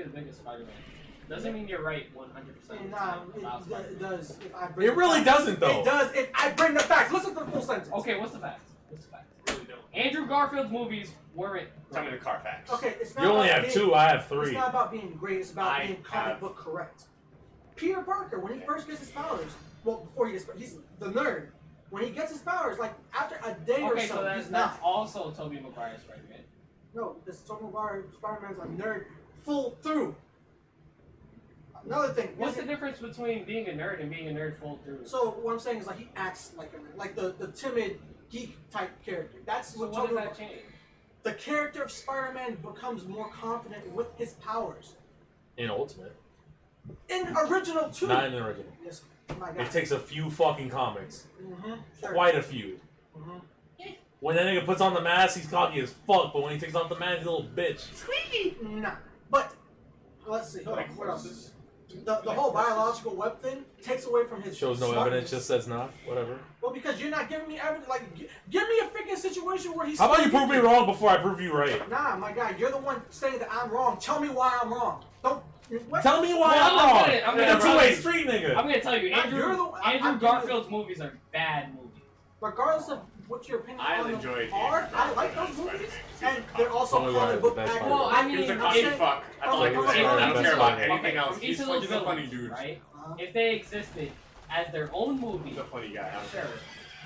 the biggest Spider-Man. Doesn't mean you're right 100%. Nah, it does. If I it really doesn't, though. It does if I bring the facts. Listen to the full sentence. Okay, what's the facts? Really don't. Andrew Garfield's movies weren't. Tell me the car facts. Okay, it's not. You only have 2. I have 3. It's not about being great. It's about being comic book correct. Peter Parker, when he first gets his powers, well, before he gets, he's the nerd. When he gets his powers, like after a day or so, that's also Tobey Maguire's Spider-Man. No, this Tobey Maguire Spider-Man's a nerd full through. Another thing. What's the difference between being a nerd and being a nerd full through? So what I'm saying is like he acts like a nerd, like the timid geek type character. That's so what does that change? The character of Spider-Man becomes more confident with his powers. In Ultimate. In original too. Not in the original. Yes, my God. It takes a few fucking comics. Sure. Quite a few. When that nigga puts on the mask, he's cocky as fuck, but when he takes off the mask, he's a little bitch. Squeaky! Nah. But, let's see. Hold on. What else? The whole biological web thing takes away from his shows no smartness. evidence, just says not. Whatever. Well, because you're not giving me evidence. Like, give me a freaking situation where he's. How about you prove me wrong before I prove you right? Nah, my guy, you're the one saying that I'm wrong. Tell me why I'm wrong. Don't. What? Tell me why I'm wrong. I'm gonna two-way street, nigga. I'm gonna tell you, Andrew Garfield's movies are bad movies. Regardless of what your opinion on them are, I like those movies, and they're also Only comic book best accurate. Well, I mean, He's a cocky fuck. I don't care about anything else. He's a funny dude. Right? If they existed as their own movie, He's a funny guy. sure.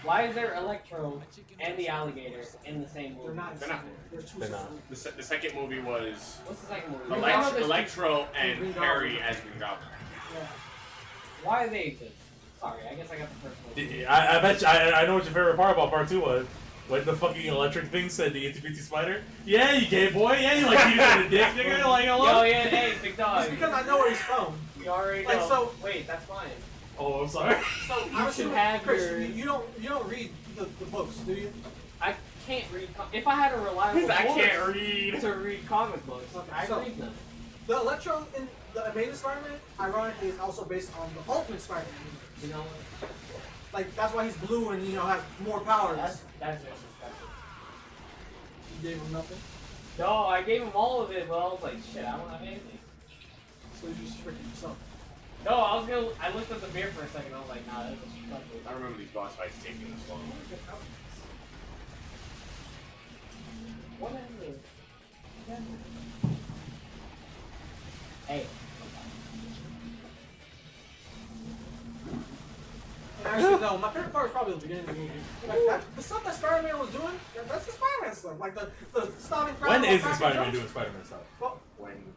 Why is there Electro and the alligator in the same movie? They're not. They're not. The second movie was What's the second movie? Electro and Harry as Green Goblin. Yeah. Why do they exist? Sorry, I guess I got the first one. I bet you, I know what your favorite part about part 2 was. When the fucking electric thing said the itsy bitsy spider. Yeah, you gay boy. Yeah, you like you in the dick, nigga. Like, hello? Yo, yeah, hey, big dog. It's because I know where he's from. You already know. Like, so, wait, that's fine. Oh, I'm sorry. So You should have Chris, your... you don't read the books, do you? I can't read... If I had a reliable I can't source read. to read comic books, I So- read them. The Electro in the Amazing Spider-Man, ironically, is also based on the Ultimate Spider-Man. You know what? Like, that's why he's blue and, has more powers. That's disrespectful. You gave him nothing? No, I gave him all of it, but I was like, shit, I don't have anything. So you just freaking yourself. No, I looked at the beer for a second, I was like, nah, that's disrespectful. I remember these boss fights taking this long. Whatever. Hey. Actually, no, my favorite part was probably the beginning of the movie. Like, the stuff that Spider-Man was doing, that's the Spider-Man stuff. Like, the stopping crowd. When is the Spider-Man doing Spider-Man stuff? Well,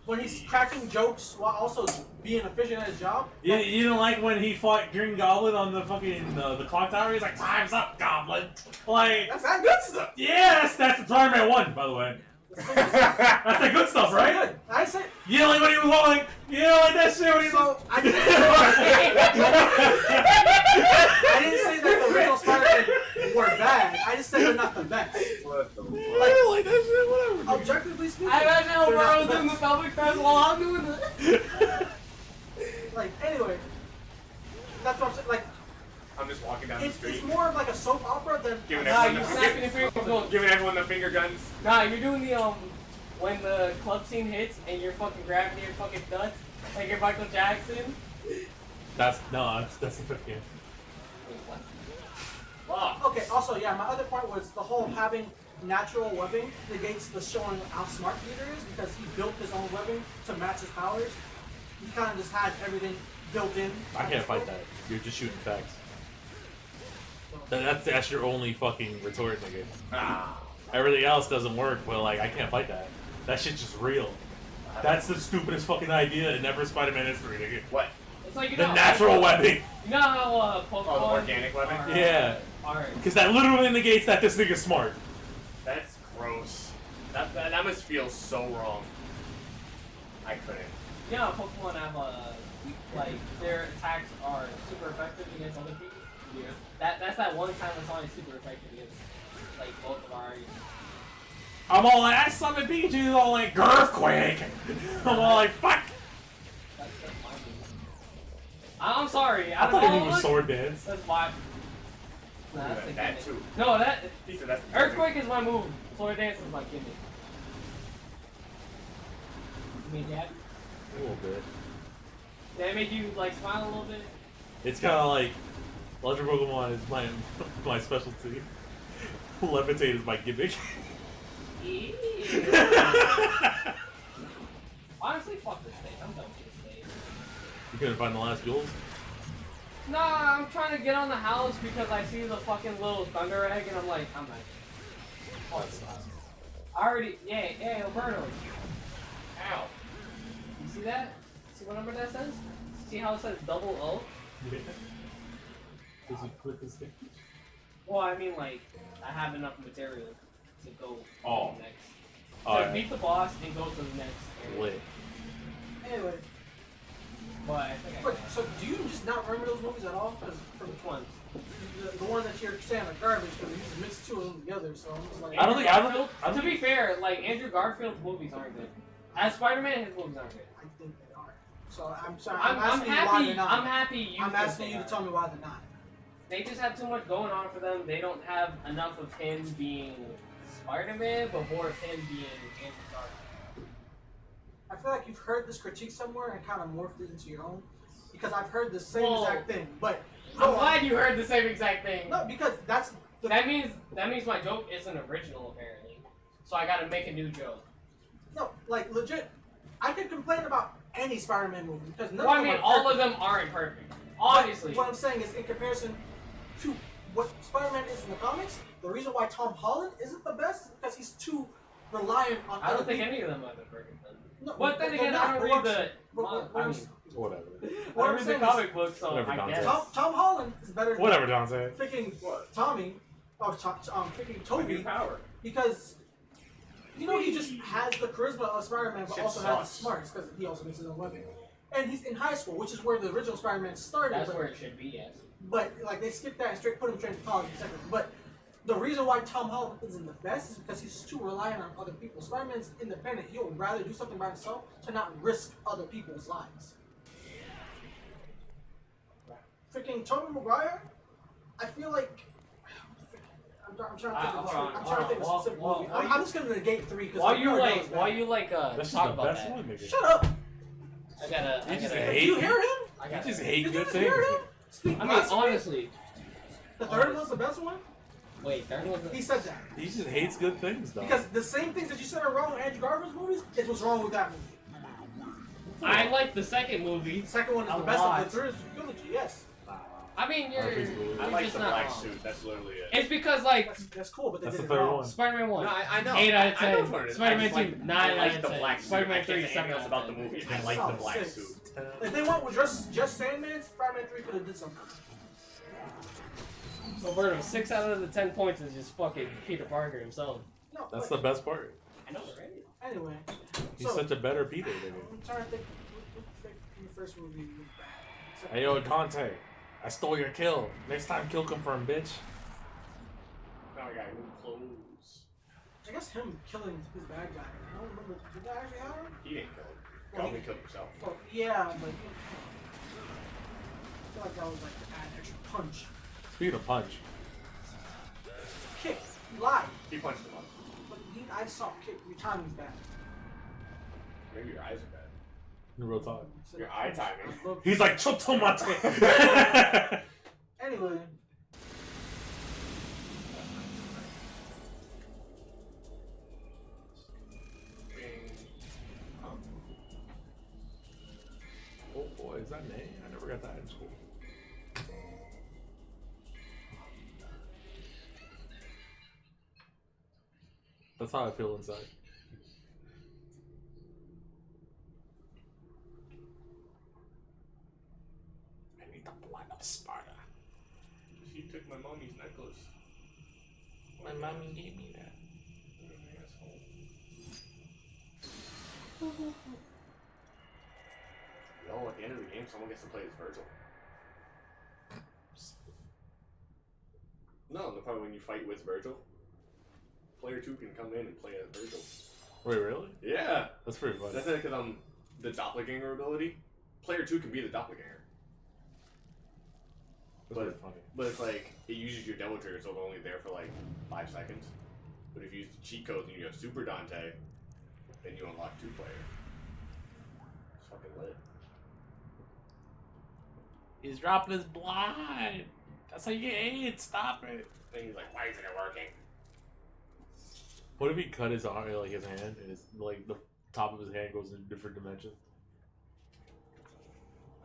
when he's cracking jokes while also being efficient at his job. You didn't like when he fought Green Goblin on the fucking the clock tower? He's like, time's up, Goblin. Like, that's that good stuff. Yeah, that's Spider-Man 1, by the way. That's the good stuff, right? Good. I said. You don't like when he was like, you don't like that shit when he was. I didn't say that the original Spider-Man were bad. I just said they're not the best. What the fuck? I don't like that shit, whatever. Objectively speaking, I imagine they're not O'Brien doing the public press while I'm doing it. Like, anyway, that's what I'm saying. Like, I'm just walking down the street. It's more of like a soap opera than. Giving Nah, everyone, you snapping the finger. giving everyone the finger guns. Nah, you're doing the when the club scene hits and you're fucking grabbing your fucking nuts like you're Michael Jackson. That's the fifth game. Wow. Okay. Also, yeah, my other point was the whole having natural webbing negates the showing how smart Peter is because he built his own webbing to match his powers. He kind of just had everything built in. I can't fight that. You're just shooting facts. That's your only fucking retort, nigga. Everything else doesn't work, but like I can't fight that. That shit's just real. That's the stupidest fucking idea in ever Spider-Man history, nigga. What? It's like, the natural webbing. You know how Pokemon... Oh, the organic webbing? Yeah. Because that literally negates that this nigga's smart. That's gross. That must feel so wrong. I couldn't. You know how Pokemon have like their attacks are super effective against other people? Yeah. That's that one time it's only super effective against like both of our... I'm all like, I summon Pikachu, all like, Earthquake! I'm all like, fuck! That's my move. I'm sorry. I thought it was Sword Dance. That's my... Nah, that's the that gimmick. too. No, that... He said that's Earthquake is my move. Sword Dance is my gimmick. You mean that? A little bit. Did it make you like smile a little bit? It's kind of like Legend Pokemon is my specialty. Levitate is my gimmick. Ew. Honestly, fuck this stage. I'm done with this stage. You couldn't find the last jewels? Nah, I'm trying to get on the house because I see the fucking little thunder egg and I'm like, I'm not. That's awesome. I already, yeah, Alberto. Ow. You see that? See what number that says? See how it says double O? Yeah. Does it click the stick? Well, I mean, like, I have enough material to go to Oh. the next. Oh, To beat the boss and go to the next area. Lit. Anyway, But I think I but, so do you just not remember those movies at all? Because Which ones? the one that you're saying are garbage because you just mixed two of them together. So I'm just like, I don't think- To be fair, like, Andrew Garfield's movies aren't good. As Spider-Man, his movies aren't good. I think they are. So I'm sorry. I'm asking you why happy. they're not. I'm happy you. I'm think asking they you to are. tell me why they're not. They just have too much going on for them. They don't have enough of him being Spider-Man, but more of him being Andrew Garfield. I feel like you've heard this critique somewhere and kind of morphed it into your own. Because I've heard the same Well, exact thing, but I'm glad you heard the same exact thing. no, because that's the, That means my joke isn't original, apparently. So I gotta make a new joke. no, like legit. I could complain about any Spider-Man movie because none Well, I of them mean, are all of perfect. them aren't perfect. Obviously. What I'm saying is, in comparison to what Spider-Man is in the comics, the reason why Tom Holland isn't the best is because he's too reliant on. I don't other think people. any of them are the perfect then. No, But then they're again, not. I don't But read what the. I'm- but what I I'm- mean, Whatever. what I I'm read the saying is, comic book, so Whatever, I Dante. guess. Tom Holland is better than Whatever, Dante. freaking Tommy, or freaking Toby, power. because you know he just has the charisma of Spider-Man, but Shit also has the sucks. smarts because he also makes his own weapon. And he's in high school, which is where the original Spider-Man started. That's but, where it should be, yes. but like they skipped that and put him straight to college in second. But the reason why Tom Holland isn't the best is because he's too reliant on other people. Spider-Man's independent. He'll rather do something by himself to not risk other people's lives. Freaking Tobey Maguire, I feel like I'm trying to think of a specific movie. I'm just gonna negate 3 because While you like That's talk just the about best that. one, nigga. Shut up! I gotta. You just Do hate you it. hear him? I You gotta. just hate Did you good just things. hear him? Speak I mean, blasphemy. honestly. The third one's the best one. Wait, third one's. He said that He just hates good things, though. because the same things that you said are wrong with Andrew Garfield's movies is what's wrong with that movie. I like the second movie. The second one is A the best lot. of the trilogy. Yes, I mean, you're I like just the not black wrong. suit. That's literally it. It's because like that's cool, but they That's did the it third wrong. one. Spider-Man 1. No, I know. 8 out of I know 10. what it is. Spider-Man I just 2, 9 I out like of the 10. black suit. Spider-Man I 3, can't say 7 anything else out about of the 10. movie. I like Solid the black 6. suit. If they went with just Sandman, Spider-Man 3 could have did something. So Birdo, 6 out of the 10 points is just fucking Peter Parker himself. No, That's but the best part. I know, right? anyway. He's So, such a better Peter, nigga. I'm trying to think. What the first movie was bad? Hey, yo, Dante. I stole your kill. Next time, kill confirm, bitch. Now I got new clothes. I guess him killing his bad guy. I don't remember. Did that actually happen? He didn't kill him. Well, Goblin killed himself. Well, yeah, but I feel like that was like to add extra punch. Speaking of punch, Kick, you lied. He punched him up. But I saw kick. Your timing's bad. Maybe your eyes are bad. in real talk. So Your that eye punch- timing. I love- He's like, Chotomate. Anyway. Oh boy, is that name? I never got that in school. That's how I feel inside. I need the blood of Sparta. She took my mommy's necklace. My mommy gave me that. No, at the end of the game, someone gets to play as Virgil. No, probably when you fight with Virgil, player 2 can come in and play as Virgil. Wait, really? Yeah, That's pretty funny. that's it. Because the doppelganger ability, player 2 can be the doppelganger. That's pretty funny. But it's like, it uses your devil trigger, so it's only there for like 5 seconds. But if you use the cheat codes and you have Super Dante, then you unlock 2-player. So fucking lit. He's dropping his blind. That's how you get AIDS. Stop it. And he's like, why isn't it working? What if he cut his arm, like his hand, and his like the top of his hand goes in a different dimension?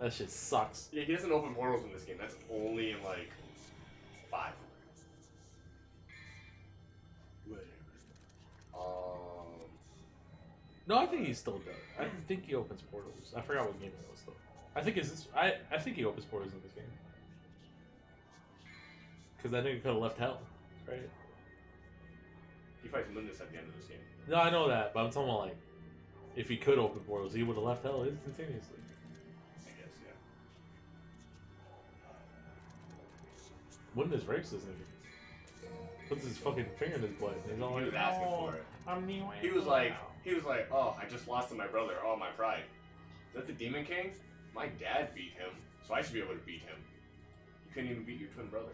That shit sucks. Yeah, he doesn't open portals in this game. That's only in like 5. No, I think he still does. I think he opens portals. I forgot what game it was though. I think it's this. I think he opens portals in this game. Because I think he could have left hell, right? He fights Mundus at the end of this game. No, I know that, but I'm talking about like, if he could open portals, he would have left hell instantaneously. I guess, yeah. Wouldn't this rapes this nigga? Puts his fucking finger in his butt. And he's all He like, was asking for it. He was like, oh, I just lost to my brother. Oh, my pride. Is that the Demon King? My dad beat him, so I should be able to beat him. You couldn't even beat your twin brother.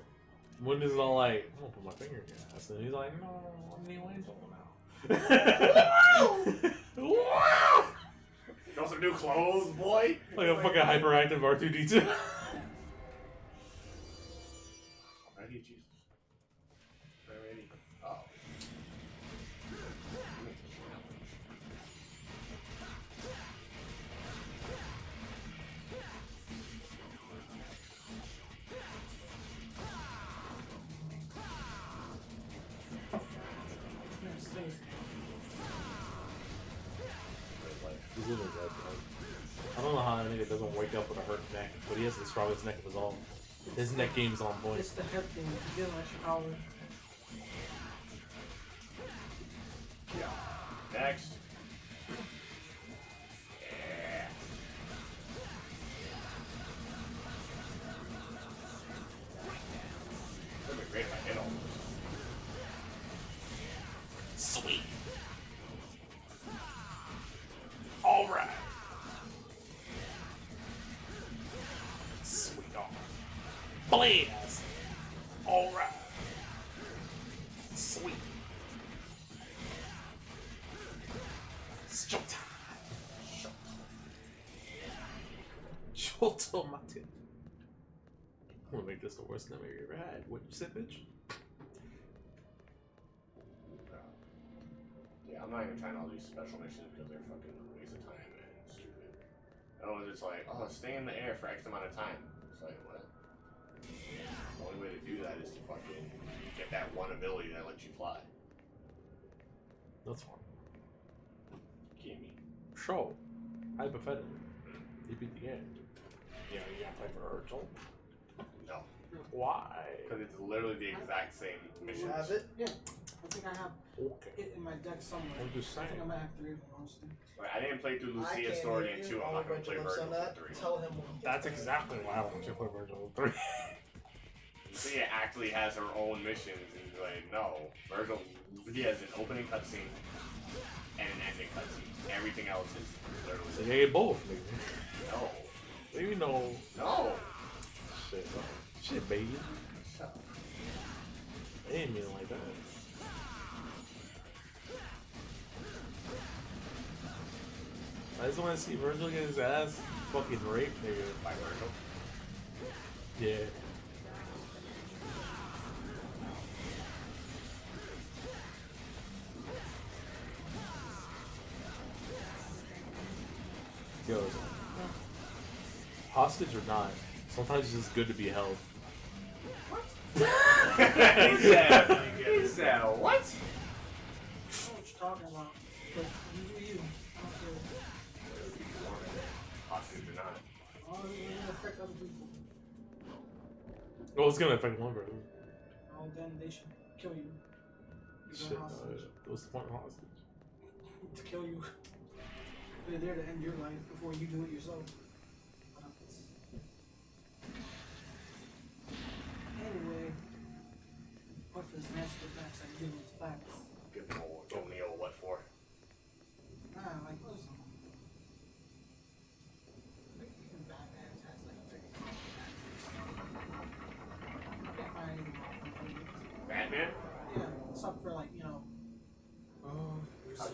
Wouldn't is all like, I'm gonna put my finger in your ass. And he's like, no, I'm Neil Angel now. Wow! Got some new clothes, boy. Like a fucking hyperactive R2D2. Alrighty, Jesus. Alrighty. Oh. He's in his head, man. I don't know how that nigga doesn't wake up with a hurt neck, but he has the strongest neck of his all. His neck game's on point. It's the hip thing. You get an extra power. Next. Yeah. That'd be great if I hit all those. Sweet. Alright. Sweet on. Blaze. Alright. Sweet. It's showtime. Showtime, my tip. I'm gonna make this the worst nightmare you ever had. What'd you say, bitch? Yeah, I'm not even trying all these special missions because they're fucking a waste of time and stupid. Oh, it's just like, oh, stay in the air for X amount of time. It's like, what? The only way to do that is to fucking get that one ability that lets you fly. That's fine. Gimme. Show. Hypothetically. You beat the end. Yeah, you gotta play for Urgel. No. Why? Because it's literally the exact same mission. Have it? Yeah. I think I have Okay. it in my deck somewhere. I'm just I saying. think I might have 3 of them, honestly. Like, I didn't play through I Lucia's can't story hear in you. 2. I'm All not going to play Virgil looks Virgil on in that. 3. Tell him when he That's gets exactly why I want you to play Virgil 3. Lucia actually has her own missions, and he's like, no. Virgil, he has an opening cutscene and an ending cutscene. Everything else is literally. So they get both, nigga. No. Maybe no. No. Shit, shit, baby. Shut up. They ain't mean it like that. I just want to see Virgil get his ass fucking raped, nigga. By Virgil. Yeah. Yo, hostage or not, sometimes it's just good to be held. he said, what? I don't know what you're talking about. But you do you. I don't care. Hostage or not. Oh, it's going to affect other people. Well, it's gonna affect one bro. Oh, then they should kill you. You're Shit, going hostage. what's the point of hostage? To kill you. They're there to end your life before you do it yourself. Anyway, what for this master facts I give these facts? Give me a what for? Like what's some? I think even Batman has like a freaking I can't find anything wrong with it. Batman? Yeah, it's up for like, you know,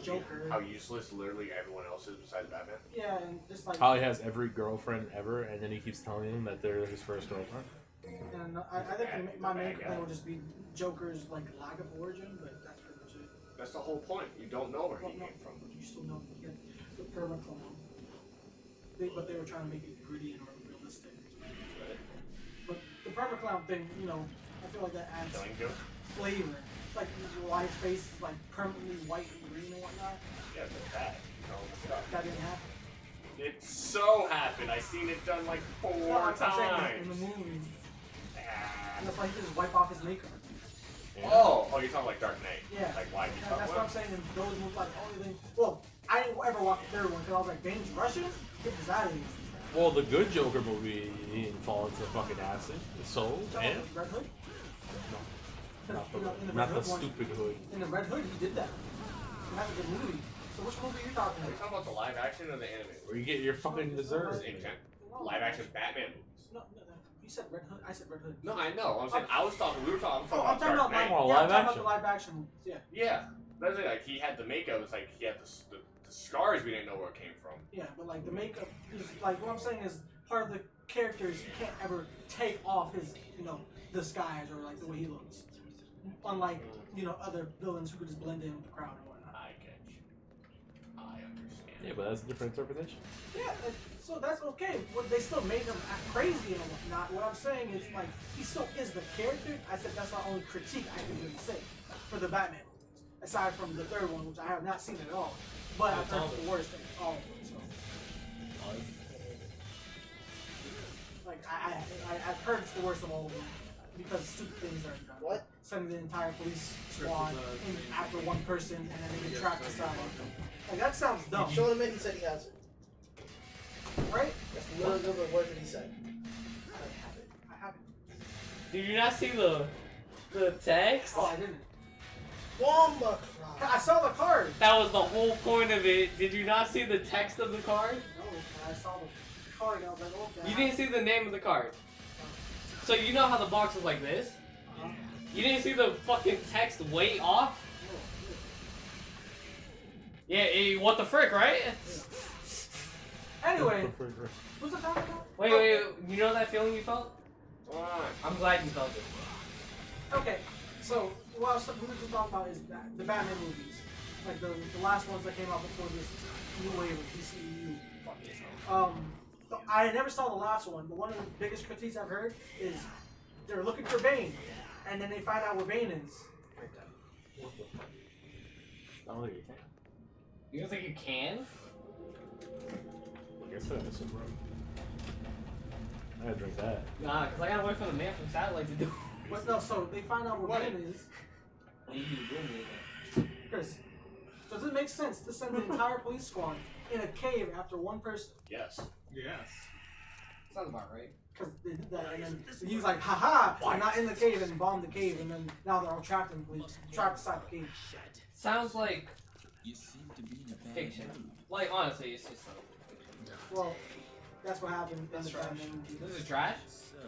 Joker. How useless literally everyone else is besides Batman. Yeah, and just like. How he has every girlfriend ever, and then he keeps telling them that they're his first girlfriend. And I think my main complaint would just be Joker's like lack of origin, but that's pretty much it. That's the whole point. You don't know where he came from. You still know the permaclone. But they were trying to make it gritty and realistic. But the permaclown thing, you know, I feel like that adds flavor. Like why his face is like permanently white and green and whatnot. Yeah, but that, you know, stuff. That didn't happen. It so happened. I seen it done like 4 I'm saying times. in the movie. And that's why he just wipe off his makeup. Yeah. Oh, you're talking like Dark Knight. Yeah. Like why? That's what I'm saying. In those movies, like only thing. Well, I didn't ever watch the third one because I was like, Bane's Russian. Get this out of here. Well, the good Joker movie, he didn't fall into fucking acid. The soul, and Red Hood. not the stupid hood. In the Red Hood, he did that. And that's a good movie. So which movie are you talking Are you about? talking about the live action or the animated? Where you get your fucking dessert. Live action Batman movies. No. You said Red Hood. I said Red Hood. No, I know. I'm saying we were talking Oh, I'm about talking Dark about Knight. Oh, yeah, live I'm talking about action. the live action movies. Yeah. Yeah, that's it. Like he had the makeup. It's like he had the scars. We didn't know where it came from. Yeah, but like the makeup is like what I'm saying is part of the character is he can't ever take off his disguise or like the way he looks. Unlike other villains who could just blend in with the crowd or whatnot. I get you. I understand. Yeah, but that's a different interpretation. Yeah, so that's okay. But they still made him act crazy and whatnot. What I'm saying is like he still is the character. I said that's my only critique I can really say for the Batman movies, aside from the third one, which I have not seen at all. But I've heard it's the worst of all of them. So. Like I've heard it's the worst of all of them because stupid things are done. What? Sending the entire police squad in after one person and then they get tracked aside. Like that sounds dumb, Show him in, he said he has it. right? That's literally the word that he said. I haven't. Did you not see the text? Oh, I didn't. Bomba I saw the card. That was the whole point of it. Did you not see the text of the card? No, I saw the card and I was like, okay. You didn't see the name of the card. So you know how the box is like this? You didn't see the fucking text way off? Yeah, what the frick, right? Anyway, what's the talking about? Wait, you know that feeling you felt? Why? I'm glad you felt it. Okay, so what we were just talking about is the Batman movies, like the last ones that came out before this new wave of DCEU. So I never saw the last one, but one of the biggest critiques I've heard is they're looking for Bane, and then they find out where Bane is. I don't think you can. You don't think you can? I guess that is bro. I gotta drink that. Nah, because I gotta wait for the man from Satellite to do it. But no, so they find out where Bane is. What are you doing with it? Chris, does it make sense to send the entire police squad in a cave after one person? Yes. Yes. Sounds about right. Because they did that, and then he's like, haha, I'm not in the cave, and bombed the cave, and then now they're all trapped in the police, trapped inside the cave. Sounds like You seem to be in a bad fiction. mood. Like, honestly, it's just Well, that's what happened in the trash. Batman movie. This is trash? So,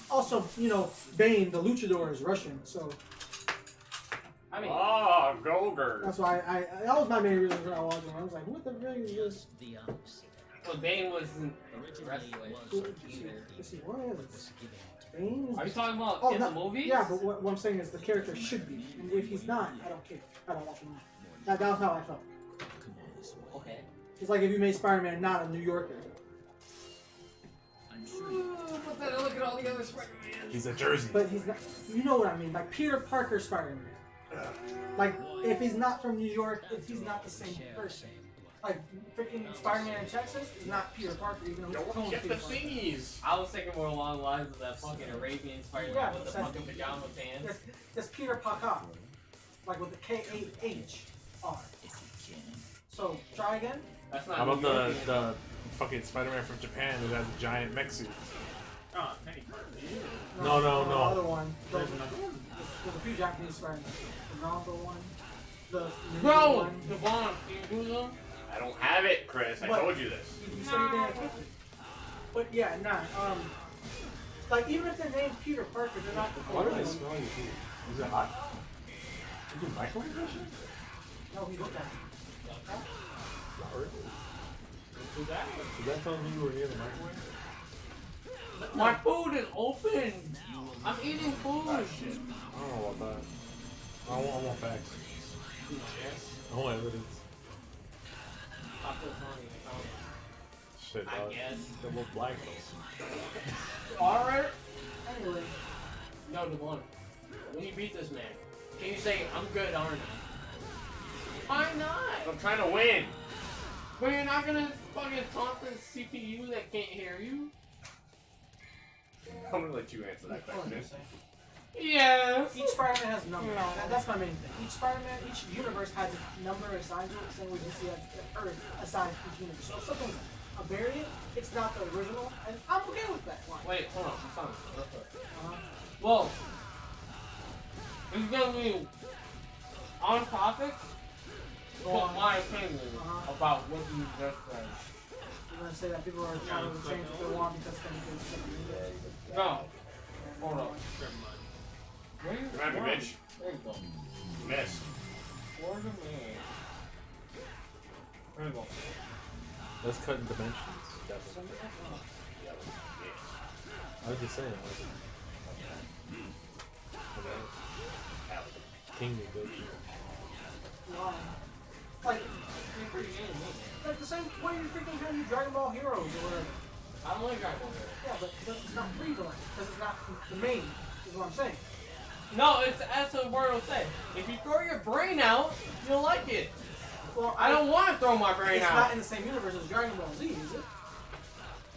Also, Bane, the luchador, is Russian, so I mean, Ah, Goger. that's why that was my main reason for not watching. I was like, what the fuck is this? the opposite. well, Bane wasn't Originally wrestling was either. Let's see, what is was given to Bane? Are you talking about Oh, in no, the movies? Yeah, but what I'm saying is the character should be, and if he's not, I don't care. I don't watch him. That was how I felt. come on this way. Okay. It's like if you made Spider-Man not a New Yorker. I'm sure you But then look at all the other Spider-Man. He's a Jersey. But he's not. You know what I mean? Like Peter Parker Spider-Man. Like if he's not from New York, he's not the same person. Like freaking Spider-Man in Texas is not Peter Parker, even though he's Don't clone get the Peter Parker. thingies. I was thinking more along the lines of that fucking Arabian Spider-Man Yeah, with the that's- fucking pajama pants. That's Peter Parker, like with the K-A-H-R. if you can. So try again. That's not How about New York, the fucking Spider-Man from Japan who has a giant mech suit? Oh, Penny Parker. No. The other one. There's another one. There's a few Japanese Spider-Man. The Ronaldo one. The Bro, one. Devon, can you do them? I don't have it, Chris. I What? told you this. You said you didn't. But yeah, nah. Like even if they're named Peter Parker, they're not the Why do they full smell your food? Is it hot? Did you microwave that shit? No, he looked at it. Not really. Do that. Is that telling me you were near the microwave? My food is open. I'm eating food. Ah, shit. I don't know about that. I want facts. I want evidence. I feel funny. Shit, I dog. guess. They look black though. Alright. Anyway, No, Devon. When you beat this man, can you say, I'm good, aren't I? Why not? I'm trying to win. But you're not gonna fucking taunt the CPU that can't hear you? I'm gonna let you answer that hold on question. a second. Yes. Each Spider-Man has a number. That's my main thing. Each Spider-Man, each universe has a number assigned to it, same way DC has Earth assigned to each universe. So if something's a variant, it's not the original, and I'm okay with that. Why? Wait, hold on. Hold on. Uh-huh. Well, it's gonna be on topic, but my opinion about what you just said. You're gonna say that people are trying to change what they want because it's gonna be something new. No. Hold on. Never mind. Where you Come at me, bitch. There you go. Missed. Where's the man? There you go. Let's cut in dimensions. Definitely. I was just saying. King me, bitch. Why? Like the same way you freaking have you Dragon Ball Heroes or whatever. I don't like Dragon Ball. Yeah, but it's not free to like, because it's not the main, is what I'm saying. No, it's as the word will say. If you throw your brain out, you'll like it. Well, I don't want to throw my brain It's out. not in the same universe as Dragon Ball Z, is it?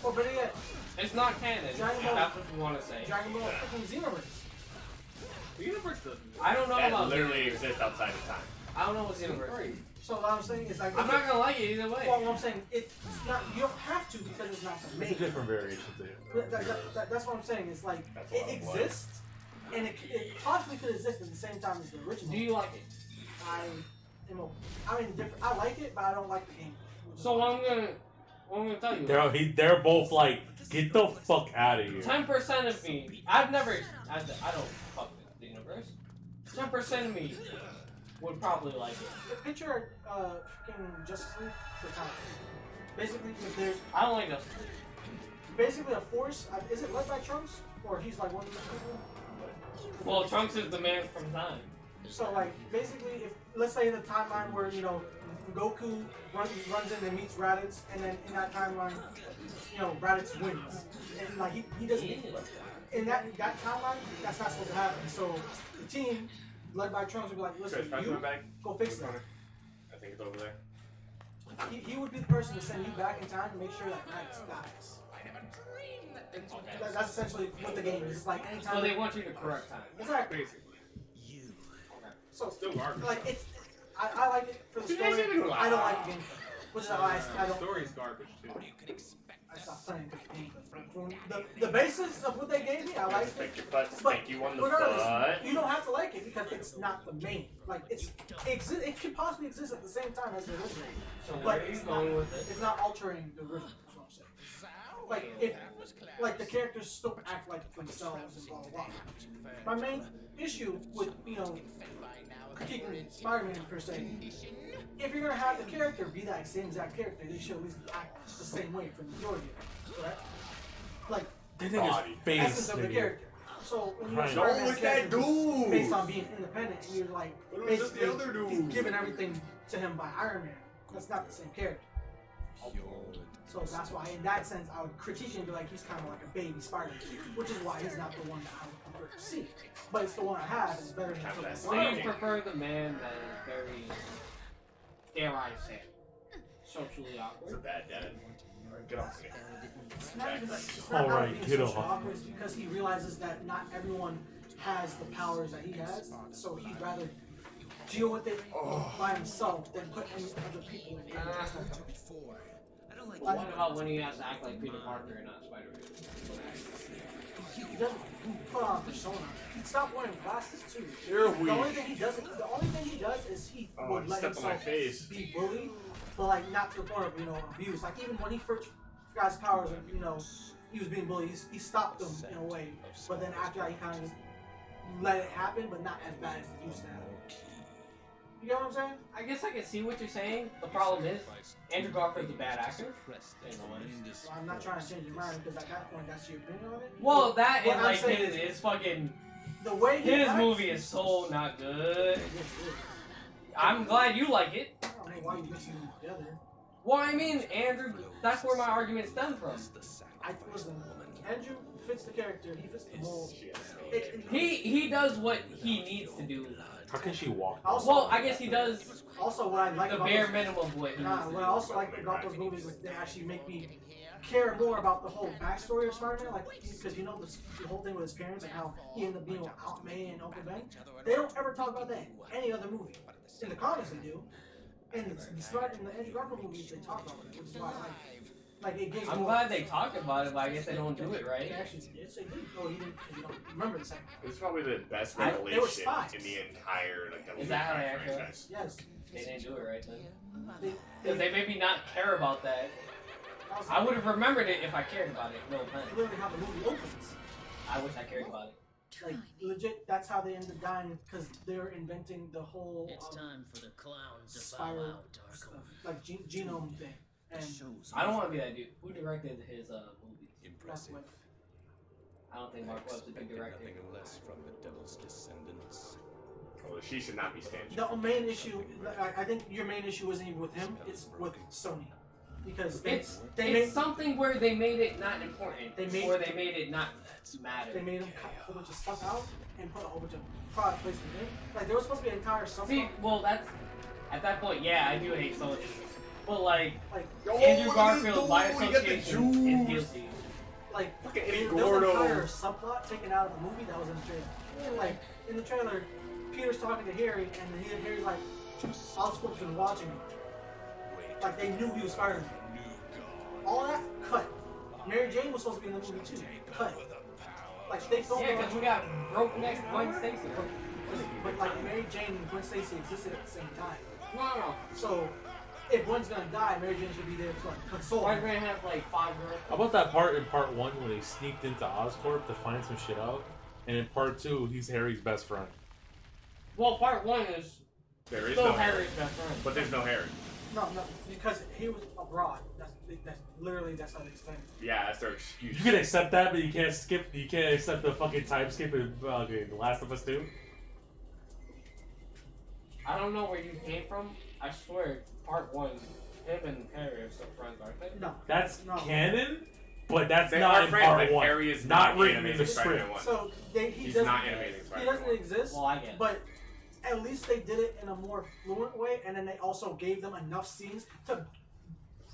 Or better yet, It's not canon. Dragon Ball- That's what you want to say. Dragon Ball freaking Xenoverse. The universe doesn't. I don't know That about literally exists outside of time. I don't know what's universe. So what I'm saying is like, I'm not gonna like it either way. well, what I'm saying, it's not, you don't have to because it's not the It's a main. different variation to it. That's what I'm saying. It's like That's a it lot of blood. exists, and it possibly could exist at the same time as the original. Do you like it? I am. I'm indifferent. I like it, but I don't like the game. So what I'm gonna tell you. They're both like, get the fuck out of here. 10% of me. I don't fuck with the universe. 10% of me would probably like it. Picture freaking Justice League for time. Basically, if there's I don't like Justice League. basically a force. Is it led by Trunks, or he's like one of these people? Well, Trunks is the man from time. So like basically, if let's say in the timeline where Goku runs in and meets Raditz, and then in that timeline, Raditz wins, and like he doesn't in that timeline, that's not supposed to happen. So the team led by Trunks would be like, listen, Chris, pass me you my bag. go fix that. I think it's over there. He would be the person to send you back in time to make sure that Raditz dies. That's essentially what the game is. It's like anytime. So they want you to correct time. Exactly. Basically. So Still garbage. like it's, I like it for the Dude, story. that's even I don't like the gameplay, which is why I The don't. story's garbage too. I stopped playing the game. The basis of what they gave me, I like it. Spank your butt, But spank you on the regardless, butt. you don't have to like it because it's not the main. Like it could possibly exist at the same time as the original, So but where are you it's going not. with it? It's not altering the original. That's what I'm saying. Like if, like the characters still act like themselves and blah blah blah. My main issue with critiquing Spider-Man per se, if you're gonna have the character be that same exact character, they should at least act the same way for the majority of it, correct? Like That Body. nigga's face, essence of the nigga. character. So when you Right. have So Spider-Man's what's that character who's dude? based on being independent, and you're like What was basically the other dude? he's giving everything to him by Iron Man. That's not the same character. So that's why, in that sense, I would critique him and be like, he's kind of like a baby Spider-Man, which is why he's not the one that I would prefer to see. But it's the one I have is better than the So one. you prefer the man that is very, dare I say, socially It's a awkward? bad dad. Alright, get off me. It's not even like, it's not All about right, being get social off. awkward, it's because he realizes that not everyone has the powers that he has, so he'd rather deal with it by himself than put any other people in it. What about when he has to act like Peter Parker and not Spider-Man? He doesn't put on a persona. He stopped wearing glasses too. You're The only weak. thing he does, is he Oh, would you let stepped on my himself face. be bullied, but like not to the point of abuse. Like even when he first got his powers, and he was being bullied, he stopped them in a way. But then after that, he kind of let it happen, but not as bad as he used to have. You get what I'm saying? I guess I can see what you're saying. The problem is, Andrew Garfield's a bad actor. Well, I'm not trying to change your mind because at that point, that's your opinion on it. Well, that What and I'm like saying his fucking the way he his acts, movie is so not good. Yes, it is. I'm glad you like it. I don't know why you mixing them together. Well, I mean, Andrew, that's where my argument stemmed from. I listen. Andrew fits the character. He fits the mold. He does what he needs to do. How can she walk? Also, Well, I guess he does Also, what I like the about bare those, minimum of what he needs to what I do. also like about those movies is they actually make me care more about the whole backstory of Spider-Man. Like, because you know the whole thing with his parents and how he ended up being with Aunt May and Uncle Ben. They don't ever talk about that in any other movie. In the comics, they do. And in the Andrew Garfield movies, they talk about it, which is why I like it gives I'm more. glad they talked about it, but I guess they don't do it They right. actually, yes, they did. Oh, you didn't, because you don't remember the second. It's probably the best They were revelation spies. in the entire like Is that how they act? franchise. Yes. They didn't do it right then. They, Because they made me not care about that. I would have remembered it if I cared about it. No offense. literally how the movie opens. I wish I cared about it. Like, legit, that's how they ended up dying, because they're inventing the whole It's time for the clown to bow spiral out, stuff, Darko. like genome thing. And I don't want to be that dude. Who directed his movies? that's what I don't think Mark Webb's a good director. less from the devil's descendants. Well, she should not be standing. the main issue. I think your main issue isn't even with him; it's with Sony, because It's they made something where they made it not important, or they made it not matter. they made him cut a whole bunch of stuff out and put a whole bunch of product placement in. Like there was supposed to be an entire See, subplot. well, that's at that point, yeah, I do hate Sony, but like Like Andrew Garfield by association is guilty. like Fucking there Eddie was an Gordo. entire subplot taken out of the movie that was in the trailer. And, like in the trailer, Peter's talking to Harry, and Harry's like, "Oscorp's been watching me." Like they knew he was Spider-Man. All that cut. Mary Jane was supposed to be in the movie too. Cut. Like they filmed Yeah, because we got broke neck Gwen Stacy. but like Mary Jane and Gwen Stacy existed at the same time. No, So if one's gonna die, Mary Jane should be there to like console. her. Spider-Man had like 5 girls. How about that part in part 1 when they sneaked into Oscorp to find some shit out? And in part 2, he's Harry's best friend. Well, part 1 is There is still no Harry, Harry's best friend. but there's no Harry. No, because he was abroad. That's literally that's how they explain it. Yeah, that's their excuse. You can accept that, but you can't skip. You can't accept the fucking time skip in The Last of Us 2. I don't know where you came from. I swear, part 1, him and Harry are still friends, aren't they? No. That's No. canon, but that's They not are in friends, part but 1. Harry is not not written in animated the Spider-Man script. 1. So he He's doesn't. not animating He Spider-Man doesn't 1. exist. Well, I get it. But at least they did it in a more fluent way, and then they also gave them enough scenes to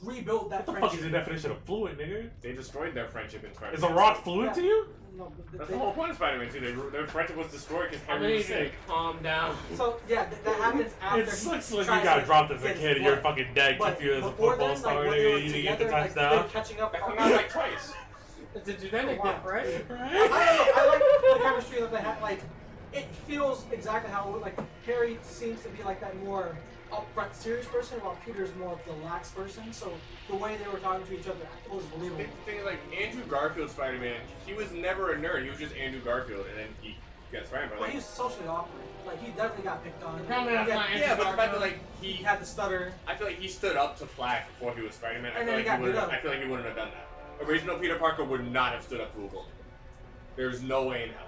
rebuild that What the fuck friendship. is the definition of fluent, nigga? They destroyed their friendship in Spider-Man. Is a rock fluent to you? No, but That's they- the whole point of Spider-Man 2. Their friendship was destroyed because I'm Harry gonna was need you to sick. calm down. So yeah, that happens after. It sucks he when you tries got to dropped as a get kid and his you're blood. fucking dead, But keep you as a before football then, star, like, when they were nigga, you didn't get together, the like, they're touchdown. catching up. They hung out like twice. It's a genetic Wow. dip, right? I like the chemistry that they have. Like, it feels exactly how like Harry seems to be like that more upfront, serious person, while Peter's more of the lax person. So the way they were talking to each other was believable. The thing is, like, Andrew Garfield Spider-Man, he was never a nerd. He was just Andrew Garfield, and then he got Spider-Man. But Like, he was socially awkward. Like he definitely got picked on. Probably not Yeah, my yeah, but the fact that, like, he he... had the stutter. I feel like he stood up to Flash before he was Spider-Man. And then he got beat up. I feel like he wouldn't have done that. Original Peter Parker would not have stood up to a bully. There's no way in hell.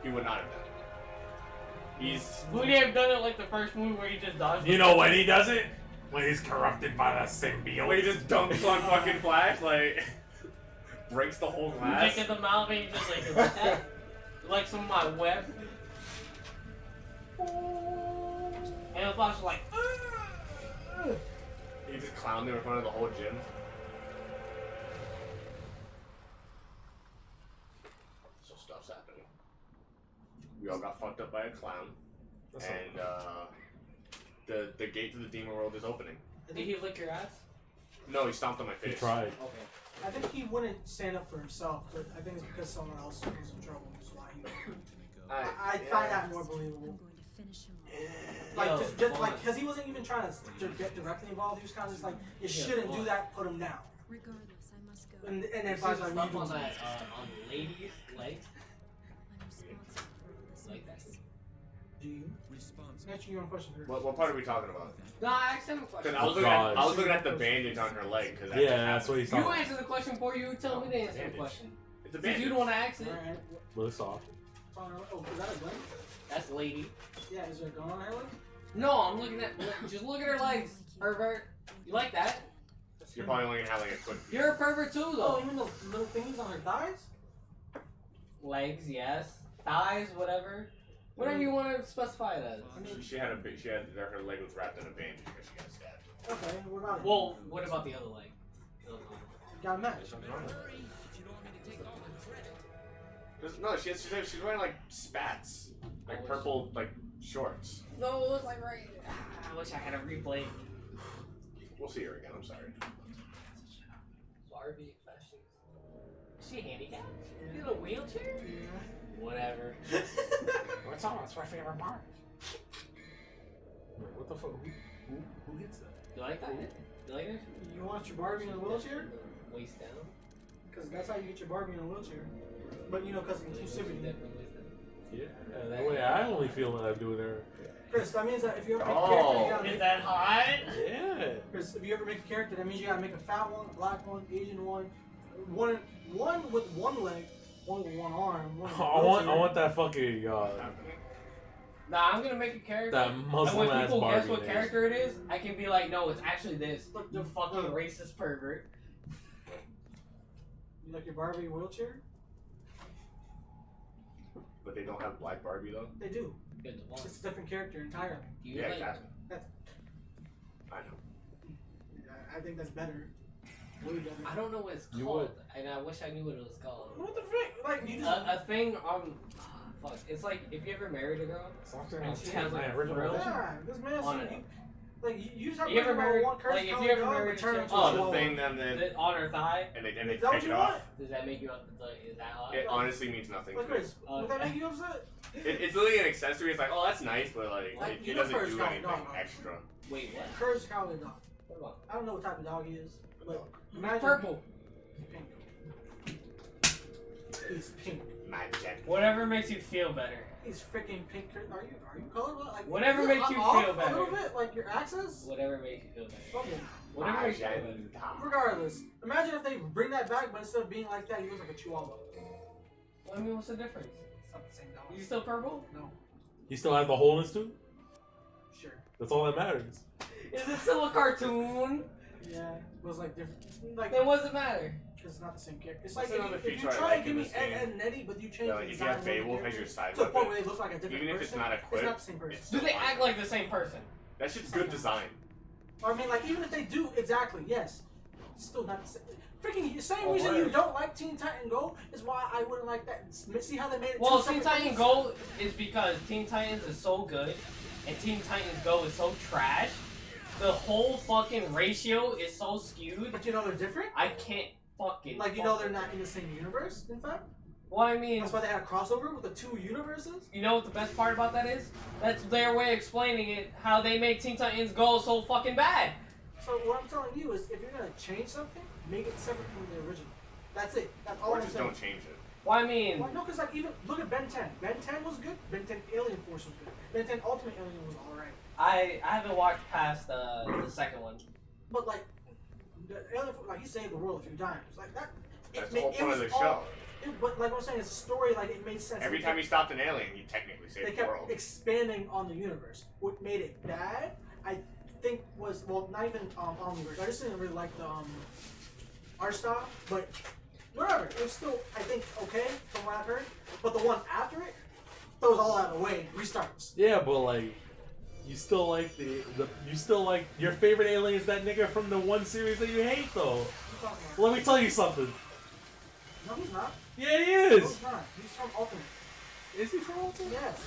He would not have done it. He's... Would he have done it like the first movie where he just dodged? You know when he does it? When he's corrupted by the symbiote. When he just dunks on fucking Flash, like... breaks the whole glass. Dick in the mouth and he just like that. Like some of my web. And the Flash was like, He just clowned him in front of the whole gym. So stuff's happening. We all got fucked up by a clown. And the gate to the demon world is opening. did he lick your ass? No, he stomped on my He face. tried. Okay. I think he wouldn't stand up for himself, but I think it's because someone else was in trouble. That's why he. I find that more believable. Like Yo, just like because he wasn't even trying to get directly involved. He was kind of just like, you shouldn't do that. Put him down. Regardless, I must go. And then You if I see was the like, stuff you on do that on the lady's legs I'm responsible for this like that. mess. Do you? Answer your own question. What part are we talking about? No, I asked him a question. Because I was looking at the bandage on her leg. Cause Yeah, that's what he's talking You about. answer the question before you tell me to answer the bandage. question. It's a Since bandage. you don't want to ask it. Alright. Well, it's off. Oh, is that a gun? That's lady. Yeah, is there a gun on her leg? No, I'm looking at. Just look at her legs, pervert. You like that? You're probably only gonna have like a quick. You're a pervert too, Oh, though. you mean the little thingies on her thighs? Legs, yes. Thighs, whatever. Whatever you want to specify it as. She had her leg was wrapped in a bandage because she got stabbed. Okay, what about it? Well, what about the other leg? Got a match. No, she's wearing like spats, like purple like shorts. No, it was like right. I wish I had a replay. We'll see her again. I'm sorry. Barbie fashion. Is she handicapped? In a wheelchair? Whatever. What's on? It's my favorite part. What the fuck? Who gets that? You like that? You like it? You want your Barbie in a wheelchair? Waist down. Because that's how you get your Barbie in a wheelchair. But you know, because of inclusivity. Definitely waist down. Yeah, that way I only feel when I'm doing her. Chris, that means that if you ever make a Oh. character, you gotta Is make that hot? Yeah. Chris, if you ever make a character, that means you gotta make a fat one, a black one, Asian one, one with one leg, one with one arm, one with a I wheelchair. want that fucking Nah, I'm gonna make a character. that And Muslim when ass people Barbie. guess what name. character it is, I can be like, no, it's actually this. Look, You fucking racist pervert. You like your Barbie wheelchair? But they don't have Black Barbie though. They do. Good to watch. It's a different character entirely. You Yeah, like exactly. That's, I know. I think that's better. Way better. I don't know what it's You called, would. and I wish I knew what it was called. What the frick? Like you just. A thing on. Fuck. It's like if you ever married a girl and she has like a frill. Yeah, this man. On See, it. you just have You ever about married- one curse like, if color you ever dog, married but turn a into chick- a Oh, the chihuahua. thing then On her thigh. and they Is that take what it you off. want? Does that make you up? Is that hot? It honestly means nothing. Like to me. Chris, would that make you upset? It's literally an accessory. It's like, oh, that's nice, but like Like, it you know doesn't first do dog, anything dog. extra. Wait, what? Curse color dog. What about? I don't know what type of dog he is, but It's imagine purple. Pink. He's pink. Magic. Whatever makes you feel better. He's freaking pink. Are you colorblind? Like, Whatever is it makes you off feel a little better. bit, like your access. Whatever makes you feel better. Okay. Whatever makes you feel better. Regardless, imagine if they bring that back, but instead of being like that, he looks like a chihuahua. Well, I mean, what's the difference? It's not the same dog. You still purple? No, You still have the wholeness too? sure. That's all that matters. Is it still a cartoon? Yeah, it was like different. Like, Then what does it matter? because it's not the same character. It's like That's another if you feature I try like to give in me this Ed, game. Ed and Eddie, but you change Yeah, the like, if you design have of one of the Beowulf as characters your side to the weapon, point where they look like a different even if person, it's not equipped, it's not the same person. it's Do they act like the same person? That's just good design. Or I mean, like even if they do exactly, yes, it's still not the same. Freaking the same Oh, reason word. you don't like Teen Titan Go is why I wouldn't like that. See how they made it? Well, two Teen separate Titans things? Go is because Teen Titans is so good, and Teen Titans Go is so trash. The whole fucking ratio is so skewed. But you know they're different. I can't fucking. Like you know they're not in the same universe. In fact, Well, I mean, that's why they had a crossover with the two universes. you know what the best part about that is? That's their way of explaining it. How they make Teen Titans Go so fucking bad. So what I'm telling you is, if you're gonna change something, make it separate from the original. That's it. That's all Or I'm just saying. don't change it. Well, I mean, Well, no, because like even look at Ben 10. Ben 10 was good. Ben 10 Alien Force was good. Ben 10 Ultimate Alien was alright. I haven't watched past the second one. But like the Alien Force, like he saved the world a few times. Like that. That's the whole point of the show. But like I'm saying, it's a story. Like it made sense. Every time he stopped an alien, he technically they saved the kept world. expanding on the universe. What made it bad, I think, was not even Omniverse. I just didn't really like the art style, but whatever. It was still, I think, okay from what I've heard. But the one after it throws all that away. Restarts. Yeah, but like, you still like you still like your favorite alien is that nigga from the one series that you hate though. What are you talking about? Let me tell you something. No, he's not. Yeah, he No, is. he's not. He's from Ultimate. Is he from Ultimate? Yes.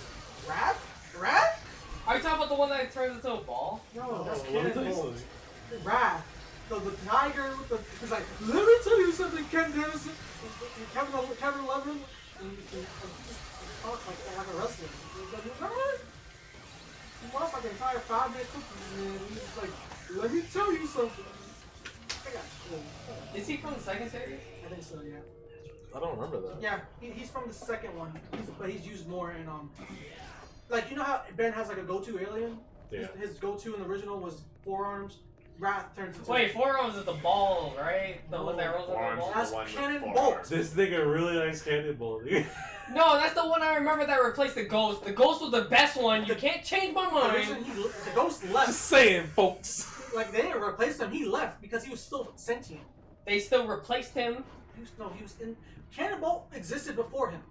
Wrath? Wrath? Are you talking about the one that turns into a ball? No, that's Let me tell you Cannonball. something. Wrath. The tiger with the. He's like, let me tell you something, Ken Dennison. Kevin Levin. And he talks like a wrestler. Remember? He lost like an entire 5-minute cookie, and he's just like, let me tell you something. I got cool. Is he from the second series? I think so, yeah. I don't remember that. Yeah, he's from the second one, but he's used more in Like, you know how Ben has like a go-to alien? Yeah. His go-to in the original was forearms. Wrath turns into... Wait, forearms is the ball, right? The one that rolls on the Forearms ball? is That's the one with cannon four bolt. arms. This nigga really likes cannonball. Dude. No, that's the one I remember that replaced the ghost. The ghost was the best one. You can't change my The reason mind. the ghost left. Just saying, folks. Like, they didn't replace him. He left because he was still sentient. They still replaced him. He was in... Cannonball existed before him.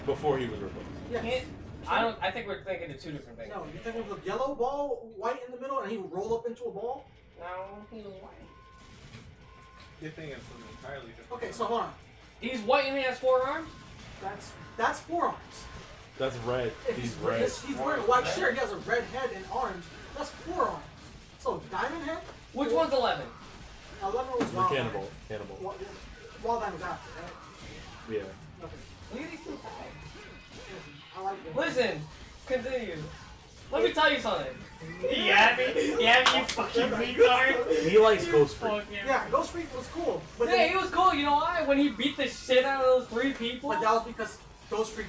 Before he was replaced. Yes. I think we're thinking of two different things. No, you're thinking of the yellow ball, white in the middle, and he would roll up into a ball? No, he was white. You're thinking of something entirely different. Okay, so hold on. He's white and he has four arms? That's forearms. That's red. If He's red. He's wearing a white shirt. He has a red head and arms. That's forearms. So Diamond Head. Which one's 11? 11 was The Wild cannibal. Cannibal. Diamond. Wild Diamond was after, right? Yeah. Okay. Look at these two guys. I like them. Listen, continue. Let me tell you something. Yeah, you fucking retard. He likes Ghost Freak. Fuck yeah. Yeah, Ghost Freak was cool. But Yeah, then, he was cool. You know why? When he beat the shit out of those three people, but that was because Ghost Freak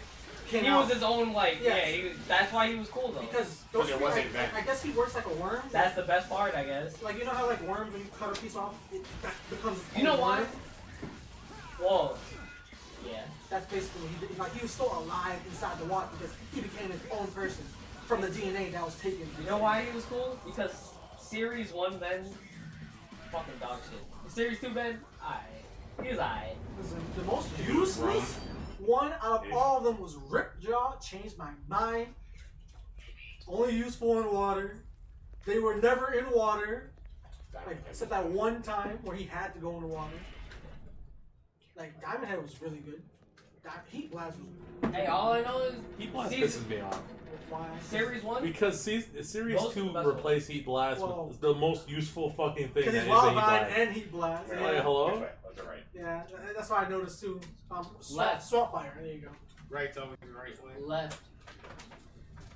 came he out. was his own, like, Yes. yeah, that's why he was cool, though. Because But Ghost it Freak, wasn't that. I guess he works like a worm. That's the best part, I guess. Like, you know how like worms, when you cut a piece off, it becomes its You know own why? worm? Whoa. Yeah. That's basically what he did. Like, he was still alive inside the water because he became his own person from the DNA that was taken. You know why he was cool? Because Series 1 Ben, fucking dog shit. Series 2 Ben, he was aight. Listen, the most useless one out of all of them was Ripjaw. Changed my mind. Only useful in water. They were never in water. Like, except that one time where he had to go in the water. Like, Diamond Head was really good. Heat Blast was... Hey, all I know is Heat Blast season- pisses me off. Why? Series 1? Because Series Most 2 best replaced Heat Blast Whoa. with the most useful fucking thing Because that he's is a Wild Heat Vine Blast. and Heat Blast. Wait, Like, Yeah. hello? That's right. Yeah, that's what I noticed too. Left. Swap Fire, there you go. Right's always the right way. Left.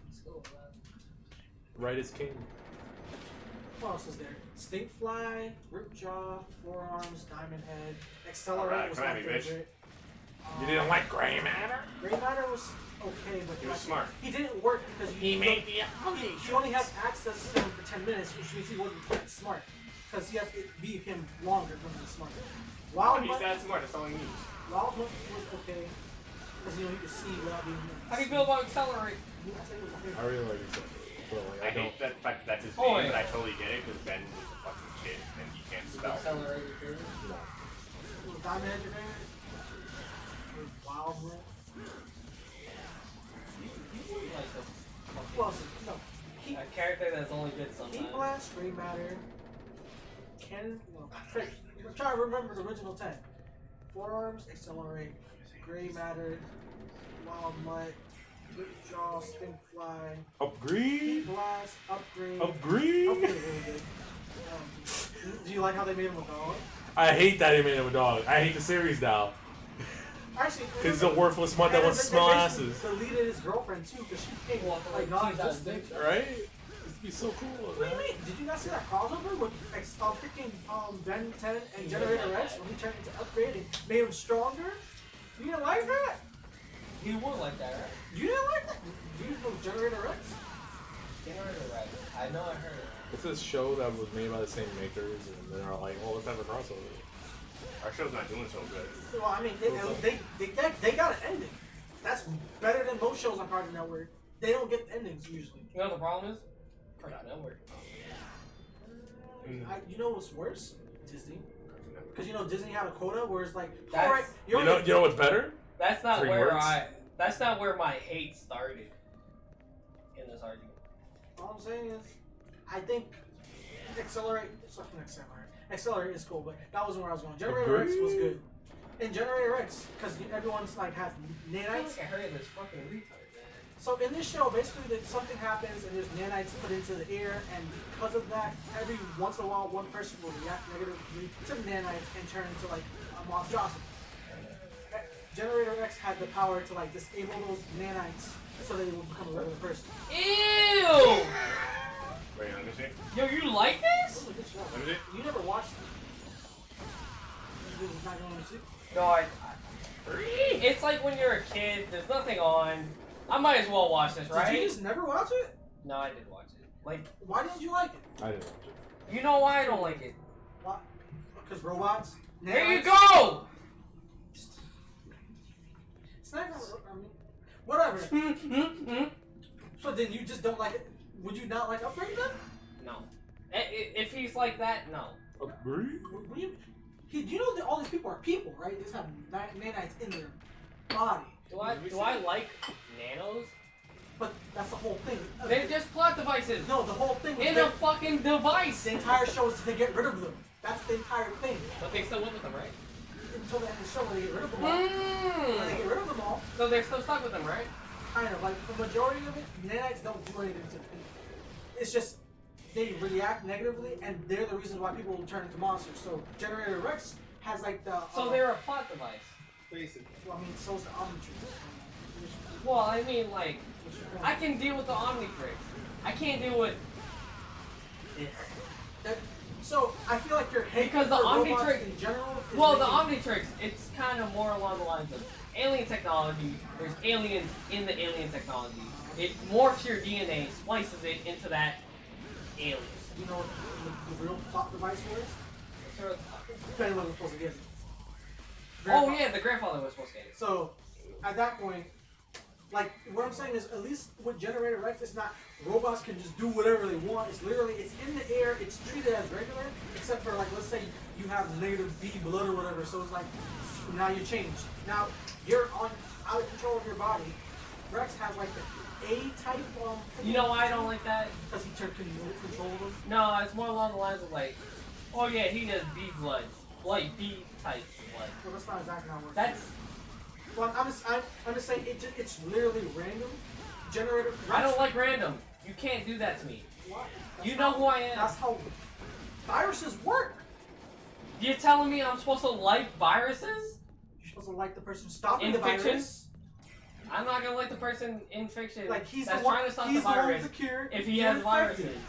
Let's go left. Right is king. What else is there? Stinkfly, Ripjaw, Forearms, Diamond Head, Accelerate Alright, was come my at me, bitch. favorite. You didn't like Gray Matter? Gray Matter was okay, but He was like, smart. he didn't work because He made the he only had access to him for 10 minutes, which means he wasn't that smart. Because he has to be him longer when he's smart. Wild He's Hunt, that smart. That's all he needs. Wild Hunt was okay. Because you could see without being How do you feel about Accelerate? I think it was okay. I really like it. But like, I I don't. hate that fact that that's his Oh, name, yeah. but I totally get it because Ben was a fucking kid and he can't spell. Accelerate your favorite? No. Was Diamond Head your favorite? Or Wild Hunt? Like the Who else? No. Heat, a character that's only good Heat sometimes. Blast, Gray Matter, I'm trying to remember the original 10. Forearms, Accelerate, Gray Matter, Wild Mutt, Ripjaw, Stinkfly, Upgrade? Heat Blast, Upgrade. Upgrade? Upgrade is really good. Do you like how they made him a dog? I hate that he made him a dog. I hate the series now. Actually, Because he's a worthless mutt that and wants to they smell basically asses. deleted his girlfriend too because she came like She's non-existent. Right? It'd be so cool. What do you mean? Did you not see that crossover with freaking Ben 10 and Generator Rex when he turned into Upgrade and made him stronger? You didn't like that? You would like that, right? You didn't like that? Do you know Generator Rex? Generator right. I know I heard it. It's this show that was made by the same makers, and they're like, oh, let's have a crossover. Our show's not doing so good. Well, I mean, they got an ending. That's better than most shows on Cartoon Network. They don't get endings usually. You know what the problem is? Cartoon Network. You know what's worse? Disney. Because you know Disney had a quota where it's like, That's- all right, You know what's better? That's not 3 where words? That's not where my hate started in this argument. All I'm saying is, I think Accelerate is cool, but that wasn't where I was going. Generator Rex was good. In Generator Rex, because everyone's like has I feel nanites. like I heard this fucking retard, man. So in this show, basically, something happens and there's nanites put into the air, and because of that, every once in a while, one person will react negatively to the nanites and turn into like a monstrosity. Generator X had the power to like disable those nanites so that they would become a regular person. Ew! Wait, let me see. Yo, you like This this? is a good show. Let me see. You never watched it. You're just not going to see. No, it's like when you're a kid, there's nothing on. I might as well watch this, Did right? you just never watch it? No, I did watch it. Like, Why didn't you like it? I didn't watch it. you know why I don't like it? Why? Because robots. There you nanites? go! It's not even. I mean, whatever. So then you just don't like it? Would you not like Upgrade then? No. If he's like that, no. Agree? What do you know that all these people are people, right? They just have nanites in their body. Do I like nanos? But that's the whole thing. They're just plot devices. No, the whole thing was In a fucking device. the entire show is to get rid of them. That's the entire thing. But they still live with them, right? Until the end of the show where they get rid of them all. When they get rid of them all, So they're still stuck with them, right? kind of like the majority of it, nanites don't do anything to people. It's just they react negatively, and they're the reason why people will turn into monsters. So Generator Rex has like the. So they're a plot device. Basically. Well, I mean, so's the Omnitrix. Well, I mean, like, I can deal with the Omnitrix. I can't deal with this. So I feel like you're hating Because the for robots Omnitrix- in general. is Well, the making- Omnitrix, it's kind of more along the lines of alien technology. There's aliens in the alien technology. It morphs your DNA, splices it into that alien. You know what the real plot device was? So- Depending on what was supposed to get. Oh yeah, the grandfather was supposed to get it. So at that point, like what I'm saying is, at least with Generator Rex, it's not robots can just do whatever they want. It's literally it's in the air. It's treated as regular, except for like let's say you have negative B blood or whatever. So it's like now you change. Now you're out of control of your body. Rex has like the A type. You know why I don't like that? Because he took control of them. No, it's more along the lines of like, oh yeah, he does B blood, like B type blood. Well, that's not exactly how it works. That's Well, I'm just saying it's literally random. Generator. Rex, I don't like random. You can't do that to me. What? You know who I am. That's how viruses work. You're telling me I'm supposed to like viruses? You're supposed to like the person stopping In the fiction? virus. I'm not gonna like the person in fiction Like he's that's the one. trying to stop He's the the one virus with the cure. if he you're has infected. viruses.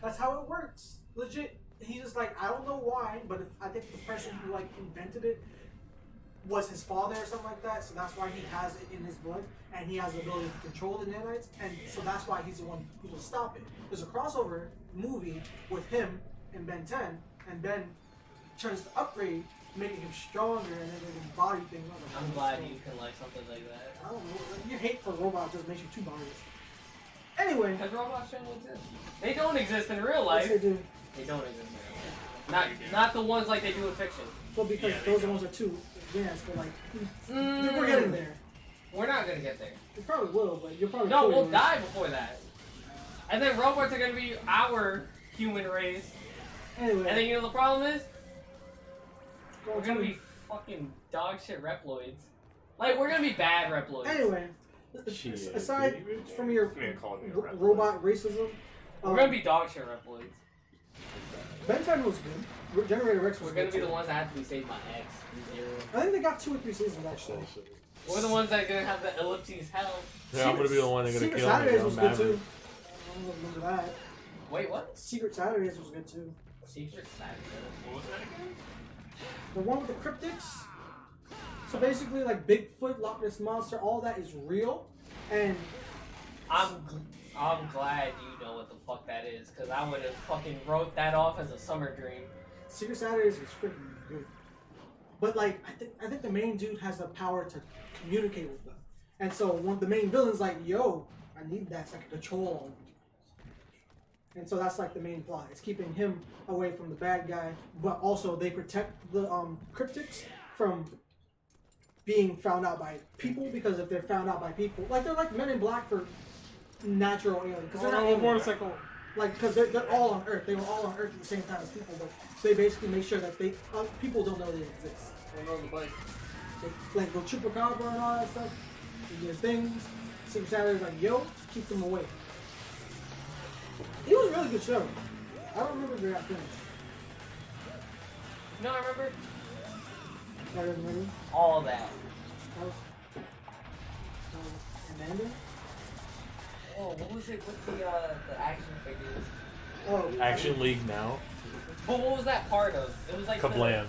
That's how it works. Legit. He's just like I don't know why, but I think the person who like invented it was his father or something like that. So that's why he has it in his blood, and he has the ability to control the nanites, and so that's why he's the one who will stop it. There's a crossover movie with him and Ben 10, and Ben turns to Upgrade, making him stronger, and then his body thing. I'm glad you can like something like that. I don't know. Your hate for robots just makes you too biased. Anyway, Because robots shouldn't exist. They don't exist in real yes, life. they do. They don't exist in real life. Not the ones like they do in fiction. Well, because Yeah, they those don't. ones are too advanced, but like, Mm. we're getting there. We're not gonna get there. You probably will, but you'll probably No, kill we'll yours. die before that. And then robots are gonna be our human race. Anyway, And then you know the problem is? go We're on, gonna tell be me. fucking dog shit Reploids. Like, we're gonna be bad Reploids. Anyway, Shit, aside baby. from your Yeah, call me a rebel. robot racism, We're gonna be dog shit Reploids. Ben 10 was good. Generator Rex was We're gonna good be the too. ones that have to be saved by X. Zero. I think they got 2 or 3 seasons actually. We're the ones that are gonna have the ellipses hell. Yeah, I'm gonna be the one that's gonna Secret kill Saturdays me. was good too. I don't know if you remember that. Wait, what? Secret Saturdays was good too. Secret Saturday. What was that again? The one with the cryptics. So basically, like Bigfoot, Loch Ness Monster, all that is real, and I'm glad you know what the fuck that is, cause I would have fucking wrote that off as a summer dream. Secret Saturdays was freaking good. But like, I think the main dude has the power to communicate with them, and so one the main villain's like, "Yo, I need that so I can control all of them." And so that's like the main plot. It's keeping him away from the bad guy, but also they protect the cryptics from being found out by people, because if they're found out by people, like they're like Men in Black for natural aliens, because they're not Oh, aliens. motorcycle. Like, because they're all on Earth. They were all on Earth at the same time as people, but they basically make sure that they people don't know they exist. Going on the bike. They, like, go Chupacabra and all that stuff. And there's things. Secret Saturday's like, yo, keep them away. It was a really good show. I don't remember if they got finished. You know, I remember I don't remember. all that. That was Amanda? Oh, what was it with the action figures? Oh, Action League now. But what was that part of? It was like the- Kablam.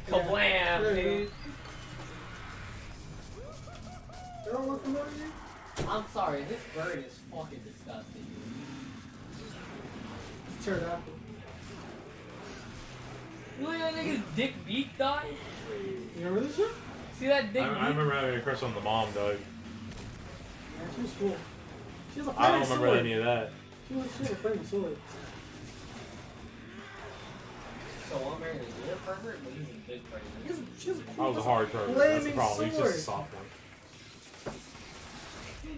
Kablam, Yeah. dude. That don't look familiar to you? I'm sorry, this bird is fucking disgusting. Pterodactyl. Look at that nigga's dick beak die. You remember this shit? See that dick beak? I remember having a crush on the mom, dog. Yeah, she was cool. She was a I flaming don't remember sword. any of that. She was a flaming sword. So one man is a pervert, but he's a big pervert. She was a I cool. was a hard pervert. That's the Flaming problem. He's just a sword. soft one.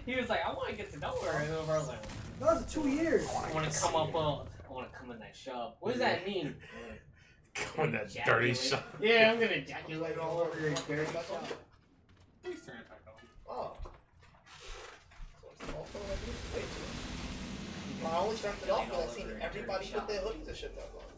He was like, I want to get to know her. And over I was like, That was 2 years. I want to come up, I want to come in that shove. What does that mean? Come on, that dirty shot. Yeah, I'm gonna ejaculate all over your dirty shop. Please turn it back on. Oh. So it's also like this way too. I only started it off because I seen everybody put their hoodies and shit that long.